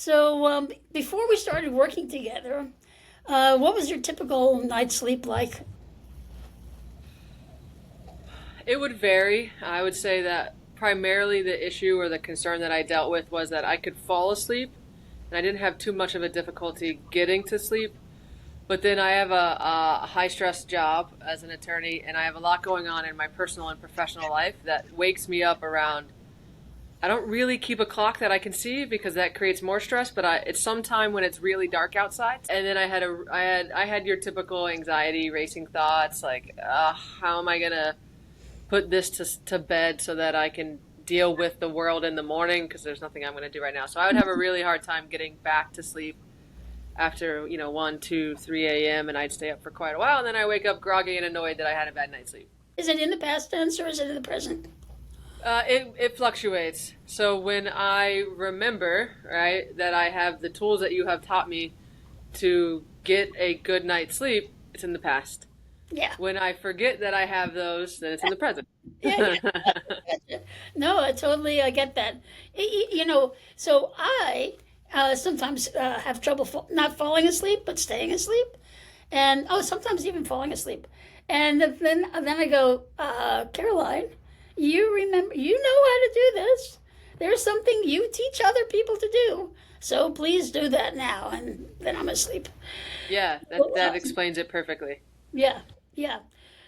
So, before we started working together, what was your typical night's sleep like? It would vary. I would say that primarily the issue or the concern that I dealt with was that I could fall asleep and I didn't have too much of a difficulty getting to sleep. But then I have a high stress job as an attorney and I have a lot going on in my personal and professional life that wakes me up around. I don't really keep a clock that I can see because that creates more stress, but it's sometime when it's really dark outside. And then I had your typical anxiety, racing thoughts like, how am I gonna put this to bed so that I can deal with the world in the morning because there's nothing I'm going to do right now. So I would have a really hard time getting back to sleep after, 1, 2, 3 a.m. and I'd stay up for quite a while and then I wake up groggy and annoyed that I had a bad night's sleep. Is it in the past tense or is it in the present? It fluctuates. So when I remember, right, that I have the tools that you have taught me to get a good night's sleep, it's in the past. Yeah. When I forget that I have those, then it's in the present. Yeah, yeah. No, I get that. So I sometimes have trouble not falling asleep, but staying asleep, and sometimes even falling asleep. And then I go, Caroline, you know how to do this. There's something you teach other people to do. So please do that now. And then I'm asleep. Yeah, that explains it perfectly. Yeah, yeah.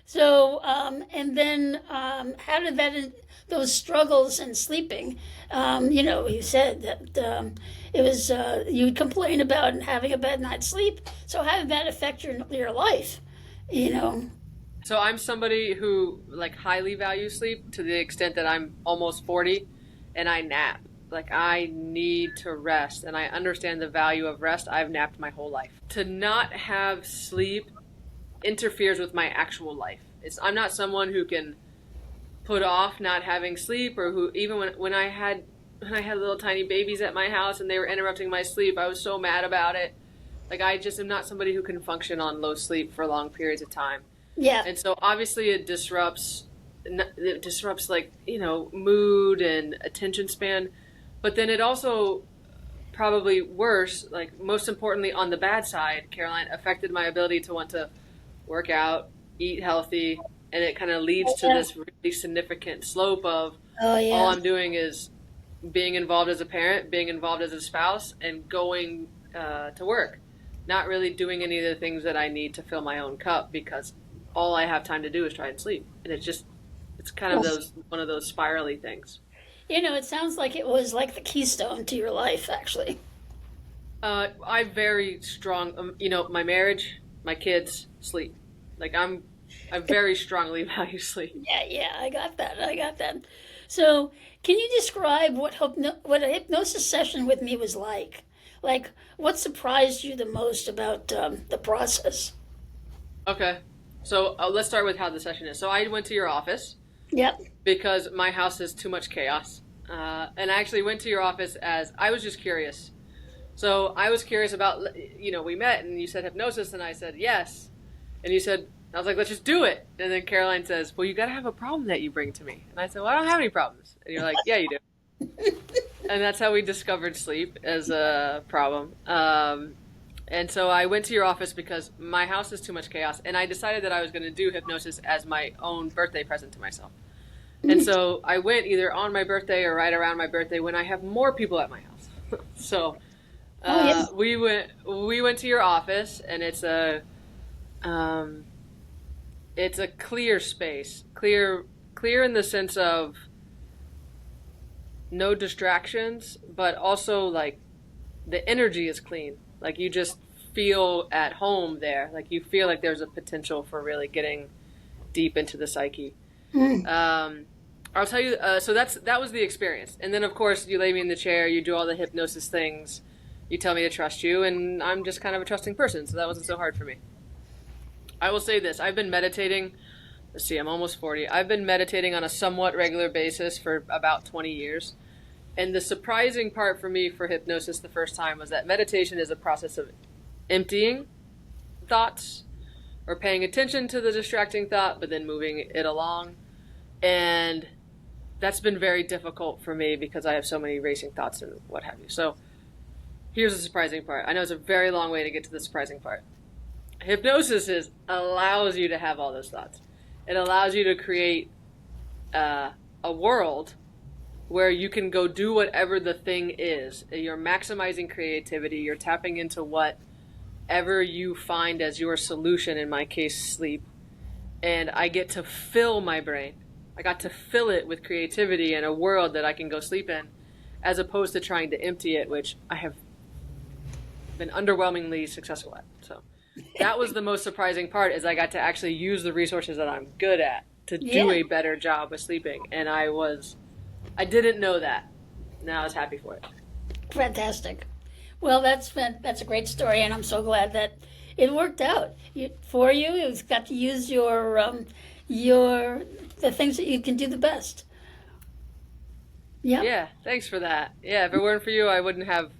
So, and then how did those struggles in sleeping, you said that it was, you'd complain about having a bad night's sleep. So how did that affect your life? You know? So I'm somebody who like highly values sleep to the extent that I'm almost 40 and I nap. Like I need to rest and I understand the value of rest. I've napped my whole life. To not have sleep interferes with my actual life. I'm not someone who can put off not having sleep or who even when I had little tiny babies at my house and they were interrupting my sleep, I was so mad about it. Like I just am not somebody who can function on low sleep for long periods of time. Yeah. And so obviously it disrupts like, mood and attention span, but then it also probably worse, like most importantly on the bad side, Caroline, affected my ability to want to work out, eat healthy, and it kind of leads to Yeah. this really significant slope of Oh, all yeah. I'm doing is being involved as a parent, being involved as a spouse, and going to work. Not really doing any of the things that I need to fill my own cup because all I have time to do is try and sleep. And it's kind of one of those spirally things. It sounds like it was like the keystone to your life, actually. I very strong, my marriage, my kids, sleep. Like I very strongly value sleep. Yeah, yeah, I got that. I got that. So, can you describe what a hypnosis session with me was like? Like, what surprised you the most about the process? Okay. So let's start with how the session is. So I went to your office Yep. because my house is too much chaos. And I actually went to your office as I was just curious. So I was curious about, we met and you said hypnosis and I said yes. And you said, I was like, let's just do it. And then Caroline says, well, you got to have a problem that you bring to me. And I said, well, I don't have any problems. And you're like, yeah, you do. And that's how we discovered sleep as a problem. And so I went to your office because my house is too much chaos. And I decided that I was going to do hypnosis as my own birthday present to myself. And so I went either on my birthday or right around my birthday when I have more people at my house. So Oh, yeah. we went to your office and it's a clear space, clear in the sense of no distractions, but also like the energy is clean. Like you just feel at home there. Like you feel like there's a potential for really getting deep into the psyche. I'll tell you. So that was the experience. And then of course you lay me in the chair. You do all the hypnosis things. You tell me to trust you, and I'm just kind of a trusting person. So that wasn't so hard for me. I will say this. I've been meditating. Let's see. I'm almost 40. I've been meditating on a somewhat regular basis for about 20 years. And the surprising part for me for hypnosis the first time was that meditation is a process of emptying thoughts or paying attention to the distracting thought, but then moving it along. And that's been very difficult for me because I have so many racing thoughts and what have you. So Here's the surprising part. I know it's a very long way to get to the surprising part. Hypnosis allows you to have all those thoughts. It allows you to create a world where you can go do whatever the thing is. You're maximizing creativity. You're tapping into whatever you find as your solution, in my case, sleep. And I get to fill my brain. I got to fill it with creativity and a world that I can go sleep in, as opposed to trying to empty it, which I have been underwhelmingly successful at. So that was the most surprising part, is I got to actually use the resources that I'm good at to do a better job with sleeping. And I didn't know that. Now I was happy for it. Fantastic. Well, that's a great story, and I'm so glad that it worked out for you. You've got to use the things that you can do the best. Yeah. Yeah, thanks for that. Yeah, if it weren't for you, I wouldn't have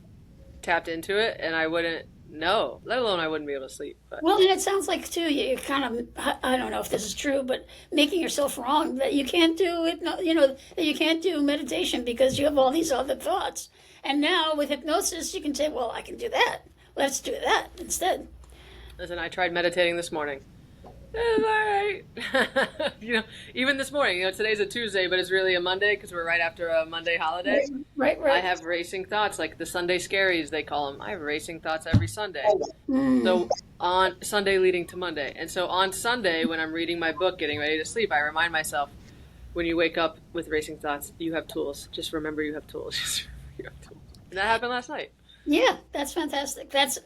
tapped into it, and I wouldn't know, let alone I wouldn't be able to sleep. But. Well, and it sounds like, too, you're kind of, I don't know if this is true, but making yourself wrong, that you can't do it, that you can't do meditation because you have all these other thoughts. And now with hypnosis, you can say, well, I can do that. Let's do that instead. Listen, I tried meditating this morning. It's all right. Even this morning, today's a Tuesday, but it's really a Monday because we're right after a Monday holiday. Right. I have racing thoughts, like the Sunday scaries, they call them. I have racing thoughts every Sunday. So on Sunday leading to Monday. And so on Sunday, when I'm reading my book, getting ready to sleep, I remind myself, when you wake up with racing thoughts, you have tools. Just remember you have tools. Just remember you have tools. And that happened last night. Yeah, that's fantastic. That's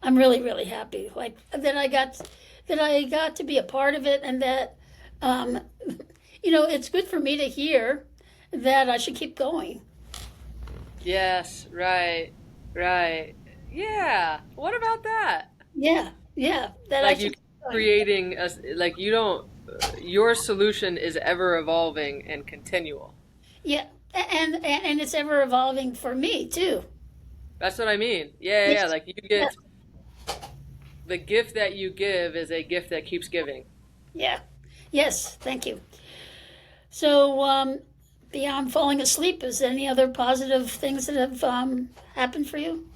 I'm really, really happy. Like that I got to be a part of it, and that it's good for me to hear that I should keep going. Yes, right. Yeah. What about that? Yeah. That like you creating your solution is ever evolving and continual. Yeah, and it's ever evolving for me too. That's what I mean. Yeah. Like you get the gift that you give is a gift that keeps giving. Yeah. Yes. Thank you. So, beyond falling asleep, is there any other positive things that have happened for you?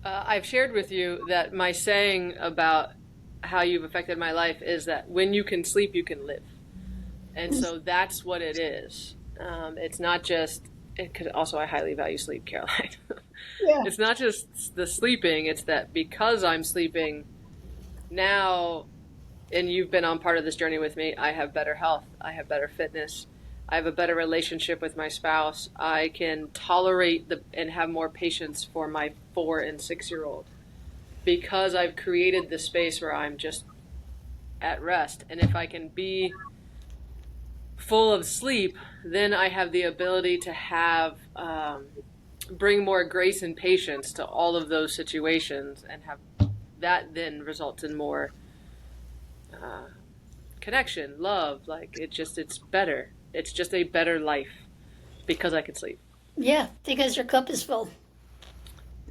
I've shared with you that my saying about how you've affected my life is that when you can sleep, you can live. And so that's what it is. It's not just, because also I highly value sleep, Caroline. Yeah. It's not just the sleeping, it's that because I'm sleeping now, and you've been on part of this journey with me, I have better health, I have better fitness, I have a better relationship with my spouse, I can tolerate and have more patience for my 4 and 6-year-old because I've created the space where I'm just at rest. And if I can be full of sleep, then I have the ability to have bring more grace and patience to all of those situations, and have that then results in more connection, love. Like it's better. It's just a better life because I can sleep. Yeah, because your cup is full.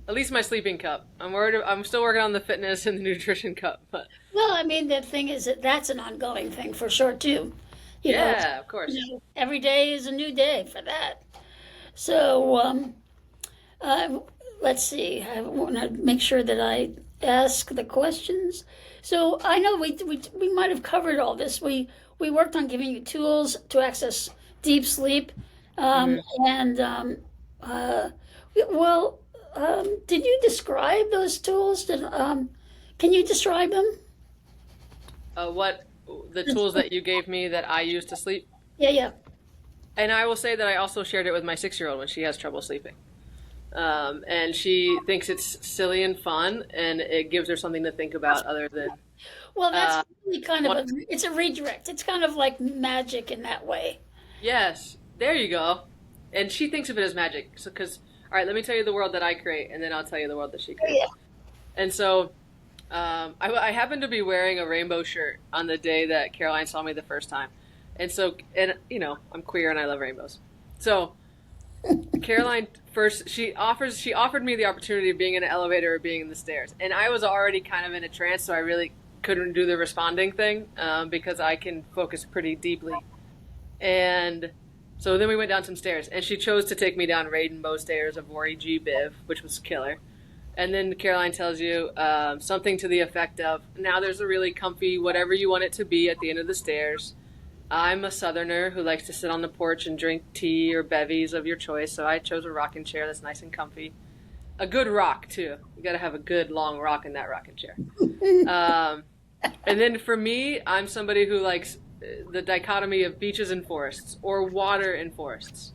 At least my sleeping cup. I'm still working on the fitness and the nutrition cup, but well, I mean, the thing is that's an ongoing thing for sure too. Yeah, of course. Every day is a new day for that. So let's see. I want to make sure that I ask the questions. So I know we might have covered all this. We worked on giving you tools to access deep sleep, and did you describe those tools? Can you describe them? What the tools that you gave me that I use to sleep? Yeah. And I will say that I also shared it with my 6-year-old when she has trouble sleeping. And she thinks it's silly and fun, and it gives her something to think about other than... Well, that's really kind of it's a redirect. It's kind of like magic in that way. Yes, there you go. And she thinks of it as magic. So, all right, let me tell you the world that I create, and then I'll tell you the world that she creates. Yeah. And so I happened to be wearing a rainbow shirt on the day that Caroline saw me the first time. And so, I'm queer and I love rainbows. So Caroline she offered me the opportunity of being in an elevator or being in the stairs. And I was already kind of in a trance, so I really couldn't do the responding thing because I can focus pretty deeply. And So then we went down some stairs, and she chose to take me down Rainbow Stairs of Ori G. Biv, which was killer. And then Caroline tells you something to the effect of, now there's a really comfy whatever you want it to be at the end of the stairs. I'm a southerner who likes to sit on the porch and drink tea or bevies of your choice, so I chose a rocking chair that's nice and comfy. A good rock, too. You got to have a good long rock in that rocking chair. And then for me, I'm somebody who likes the dichotomy of beaches and forests or water and forests.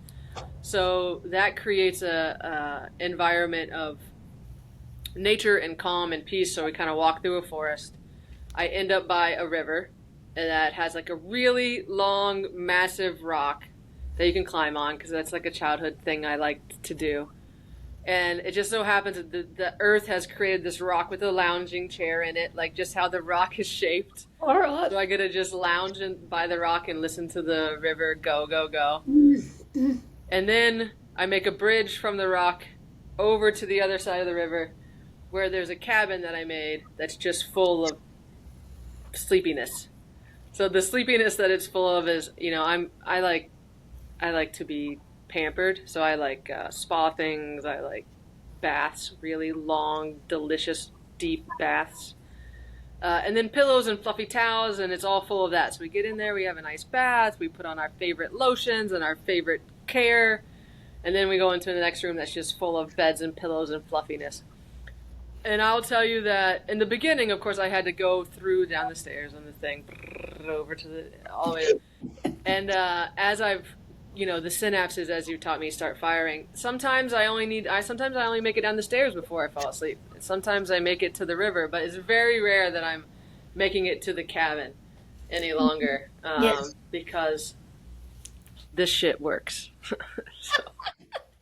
So that creates a environment of nature and calm and peace. So we kind of walk through a forest. I end up by a river that has like a really long, massive rock that you can climb on, because that's like a childhood thing I liked to do. And it just so happens that the earth has created this rock with a lounging chair in it, like just how the rock is shaped. All right. So I get to just lounge by the rock and listen to the river go, go, go. And then I make a bridge from the rock over to the other side of the river, where there's a cabin that I made that's just full of sleepiness. So the sleepiness that it's full of is, I like to be pampered. So I like spa things. I like baths, really long, delicious, deep baths. And then pillows and fluffy towels, and it's all full of that. So we get in there, we have a nice bath, we put on our favorite lotions and our favorite care, and then we go into the next room that's just full of beds and pillows and fluffiness. And I'll tell you that in the beginning, of course, I had to go down the stairs on the thing, over to all the way up. And as I've, the synapses, as you taught me, start firing. Sometimes I only make it down the stairs before I fall asleep. Sometimes I make it to the river, but it's very rare that I'm making it to the cabin any longer, Yes. because this shit works. So.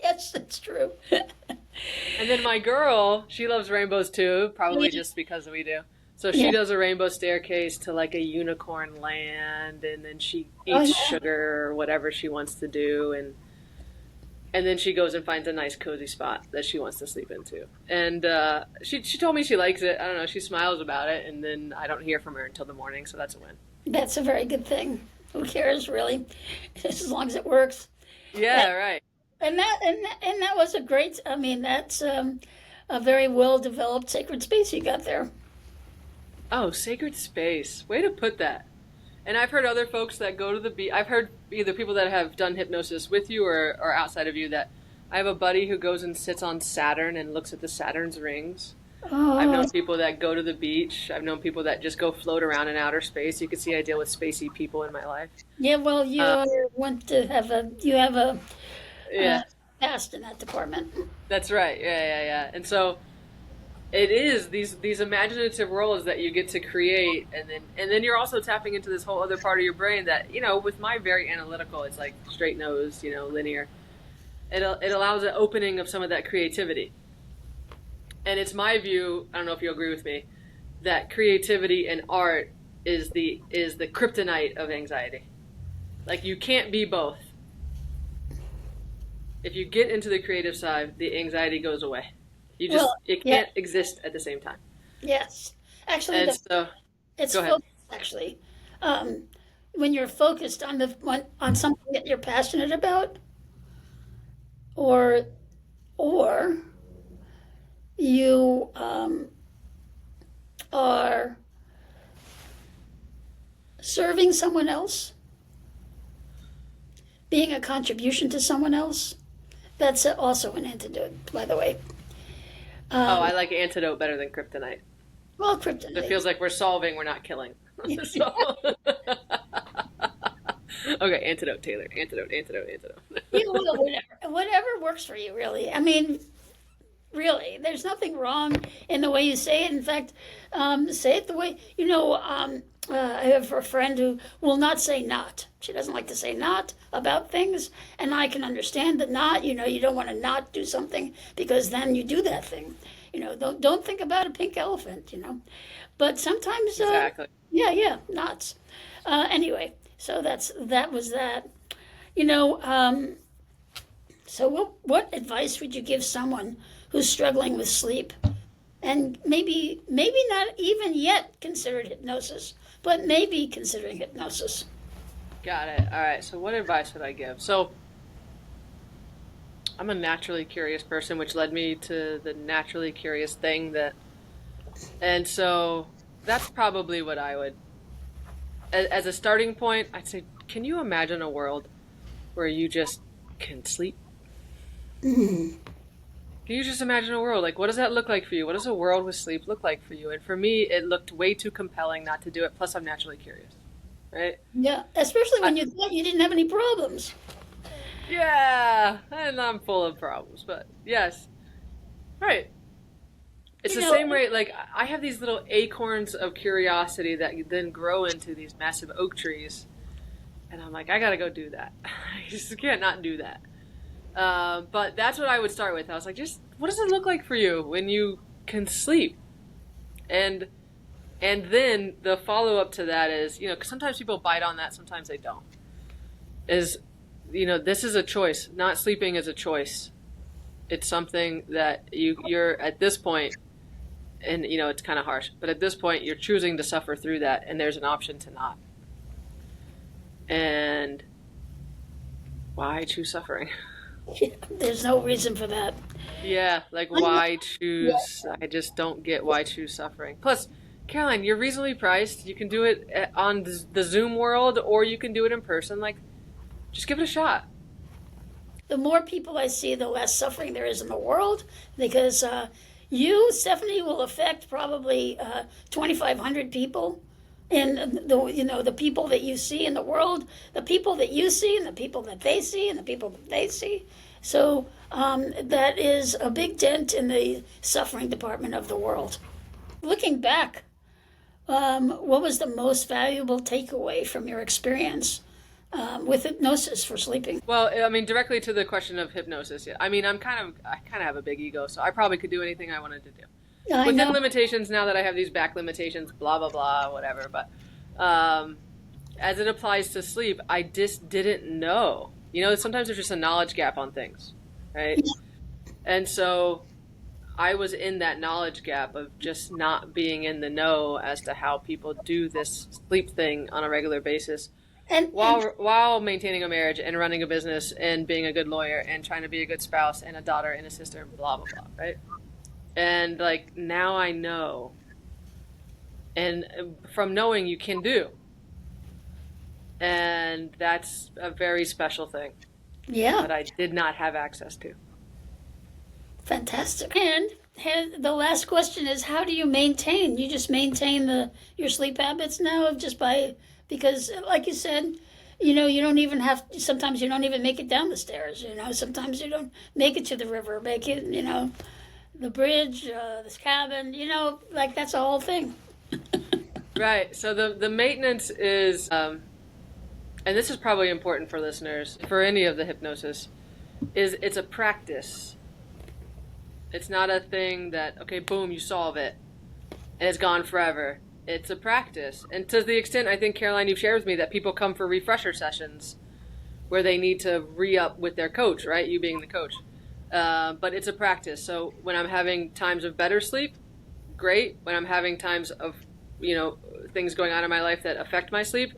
Yes, that's true. And then my girl, she loves rainbows too, probably just because we do. So she does a rainbow staircase to like a unicorn land, and then she eats sugar or whatever she wants to do, and then she goes and finds a nice cozy spot that she wants to sleep into. And she told me she likes it. I don't know, she smiles about it, and then I don't hear from her until the morning, so that's a win. That's a very good thing. Who cares, really? As long as it works. Yeah, right. And that was a great, that's a very well-developed sacred space you got there. Oh, sacred space. Way to put that. And I've heard other folks that go to the beach. I've heard either people that have done hypnosis with you or outside of you, that I have a buddy who goes and sits on Saturn and looks at the Saturn's rings. Oh. I've known people that go to the beach. I've known people that just go float around in outer space. You can see I deal with spacey people in my life. Yeah, well, you have a Yeah. past in that department. That's right. Yeah. And so it is these imaginative worlds that you get to create, and then you're also tapping into this whole other part of your brain that, with my very analytical, it's like straight nose, linear. It allows an opening of some of that creativity. And it's my view, I don't know if you agree with me, that creativity and art is the kryptonite of anxiety. Like, you can't be both. If you get into the creative side, the anxiety goes away. It can't exist at the same time. Yes. Actually, And it's go ahead. focused, actually. When you're focused on something that you're passionate about, or you are serving someone else, being a contribution to someone else, that's also an antidote, by the way. I like antidote better than kryptonite. Well, kryptonite. It feels like we're solving, we're not killing. So... Okay, antidote, Taylor. Antidote. Yeah, well, whatever works for you, really. Really, there's nothing wrong in the way you say it. In fact, say it the way, I have a friend who will not say not. She doesn't like to say not about things, and I can understand that not, you don't want to not do something because then you do that thing. Don't think about a pink elephant, But sometimes, Exactly. nots. Anyway, so that was that. So what advice would you give someone who's struggling with sleep and maybe not even yet considered hypnosis, but maybe considering hypnosis? Got it. All right. So what advice would I give? So I'm a naturally curious person, which led me to the naturally curious thing that, and so that's probably what I would, as a starting point, I'd say, can you imagine a world where you just can sleep? Can you just imagine a world? Like, what does that look like for you? What does a world with sleep look like for you? And for me, it looked way too compelling not to do it. Plus, I'm naturally curious, right? Yeah, especially I, when you thought you didn't have any problems. yeah, and I'm full of problems, but yes, right. It's You the know, same way, like, I have these little acorns of curiosity that then grow into these massive oak trees. And I'm like, I gotta go do that. I just can't not do that. But that's what I would start with. I was like, just what does it look like for you when you can sleep? And and then the follow up to that is, 'cause sometimes people bite on that, sometimes they don't. Is, this is a choice. Not sleeping is a choice. It's something that you're at this point, and it's kind of harsh, but at this point you're choosing to suffer through that, and there's an option to not. And why choose suffering? there's no reason for that. Yeah, like I know. why Yeah. choose? I just don't get why choose suffering. Plus, Caroline, you're reasonably priced. You can do it on the Zoom world, or you can do it in person. Like, just give it a shot. The more people I see, the less suffering there is in the world, because you, Stephanie, will affect probably 2,500 people. And the people that you see in the world, the people that you see, and the people that they see, and the people that they see. So that is a big dent in the suffering department of the world. Looking back, what was the most valuable takeaway from your experience with hypnosis for sleeping? Well, I mean, directly to the question of hypnosis. Yeah, I mean, I kind of have a big ego, so I probably could do anything I wanted to do. I Within know. limitations, now that I have these back limitations, blah blah blah, whatever. But as it applies to sleep, I just didn't know. Sometimes there's just a knowledge gap on things, right? And so I was in that knowledge gap of just not being in the know as to how people do this sleep thing on a regular basis, And while maintaining a marriage and running a business and being a good lawyer and trying to be a good spouse and a daughter and a sister and blah blah blah, right? And like now I know, and from knowing you can do, and that's a very special thing yeah, that I did not have access to. fantastic. And the last question is, how do you maintain? You just maintain your sleep habits now, just by, because like you said, you don't even have. Sometimes you don't even make it down the stairs. Sometimes you don't make it to the river, make it. The bridge, this cabin. Like that's a whole thing. Right. So the maintenance is, and this is probably important for listeners for any of the hypnosis, is it's a practice. It's not a thing that, okay, boom, you solve it and it's gone forever. It's a practice. And to the extent, I think, Caroline, you've shared with me that people come for refresher sessions where they need to re-up with their coach, right? You being the coach. But it's a practice. So when I'm having times of better sleep, great. When I'm having times of, things going on in my life that affect my sleep,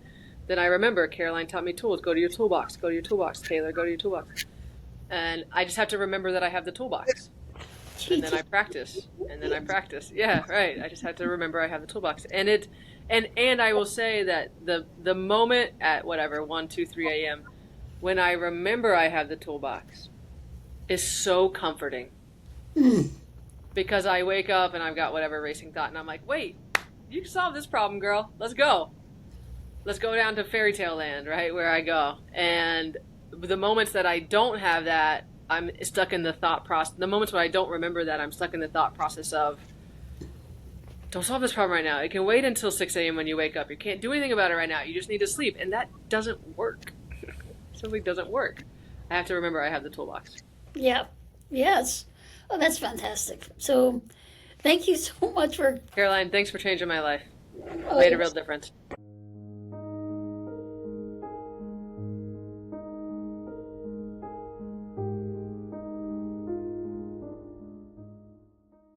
then I remember Caroline taught me tools. Go to your toolbox. Go to your toolbox. Taylor, go to your toolbox. And I just have to remember that I have the toolbox. And then I practice, and then I practice. Yeah, right. I just have to remember I have the toolbox, and I will say that the moment at whatever 1, 2, 3 a.m. when I remember I have the toolbox is so comforting, because I wake up and I've got whatever racing thought, and I'm like, wait, you can solve this problem, girl. Let's go down to fairy tale land, right, where I go. And the moments that I don't have that, I'm stuck in the thought process. The moments when I don't remember that, I'm stuck in the thought process of, don't solve this problem right now. It can wait until 6 a.m. when you wake up. You can't do anything about it right now. You just need to sleep. And that doesn't work. It simply doesn't work. I have to remember I have the toolbox. Yeah. Yes. Oh, that's fantastic. So, thank you so much for. Caroline, thanks for changing my life. Oh, Made a real difference.